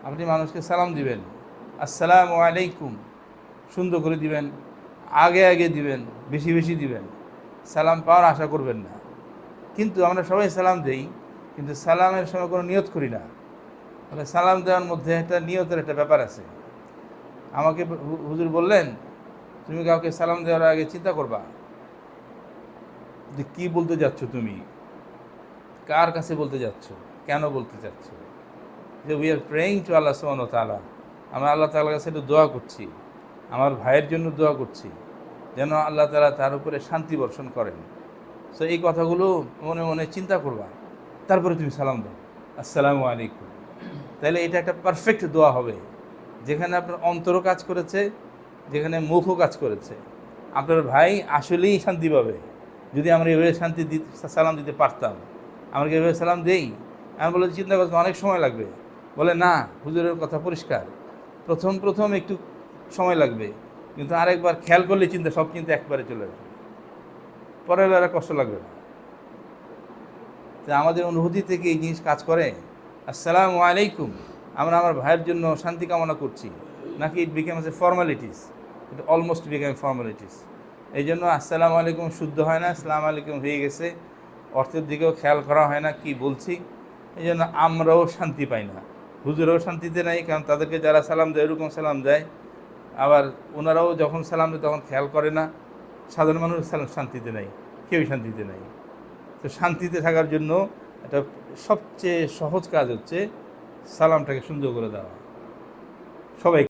আপনি মানুষকে সালাম দিবেন, আসসালামু আলাইকুম, সুন্দর করে দিবেন, আগে আগে দিবেন, বেশি বেশি দিবেন, সালাম পাওয়ার আশা করবেন না। কিন্তু আমরা সবাই সালাম দেই, কিন্তু সালামের সময় কোনো নিয়ত করি না। মানে সালাম দেওয়ার মধ্যে একটা নিয়তের একটা ব্যাপার আছে। আমাকে হুজুর বললেন, তুমি কাউকে সালাম দেওয়ার আগে চিন্তা করবা যে কী বলতে যাচ্ছ, তুমি কার কাছে বলতে যাচ্ছ, কেন বলতে চাচ্ছ। যে উই আর প্রেয়িং টু আল্লাহ সুবহানাহু ওয়া তাআলা, আমরা আল্লাহ তাআলার কাছে একটু দোয়া করছি, আমার ভাইয়ের জন্য দোয়া করছি যেন আল্লাহ তাআলা তার উপরে শান্তি বর্ষণ করেন। সো এই কথাগুলো মনে মনে চিন্তা করবা, তারপরে তুমি সালাম দাও, আসসালামু আলাইকুম। তাহলে এটা একটা পারফেক্ট দোয়া হবে, যেখানে আপনার অন্তরও কাজ করেছে, যেখানে মুখও কাজ করেছে। আপনার ভাই আসলেই শান্তি পাবে যদি আমরা এভাবে সালাম দিতে পারতাম। আমরা কি এভাবে সালাম দেই? আমি বলে চিন্তা করতে অনেক সময় লাগবে। বলে না, হুজুরের কথা পরিষ্কার, প্রথম প্রথম একটু সময় লাগবে, কিন্তু আরেকবার খেয়াল করলে সব চিন্তা একবারে চলে আসবে, পরের বেলা কষ্ট লাগবে না। তো আমাদের অনুভূতি থেকে এই জিনিস কাজ করে। আসসালামু আলাইকুম, আমরা আমার ভাইয়ের জন্য শান্তি কামনা করছি, নাকি it becomes a formalities, it almost became formalities. এই জন্য আসসালামু আলাইকুম শুদ্ধ হয় না, আসসালামু আলাইকুম হয়ে গেছে, অর্থের দিকেও খেয়াল করা হয় না কি বলছি। এই জন্য আমরাও শান্তি পাই না, হুজুরও শান্তিতে নাই, কারণ তাদেরকে যারা সালাম দেয় এরকম সালাম দেয়, আবার ওনারাও যখন সালাম দেয় তখন খেয়াল করে না। সাধারণ মানুষ শান্তিতে নেই, কেউই শান্তিতে নেই। তো শান্তিতে থাকার জন্য একটা সবচেয়ে সহজ কাজ হচ্ছে সালামটাকে সুন্দর করে দেওয়া। সবাই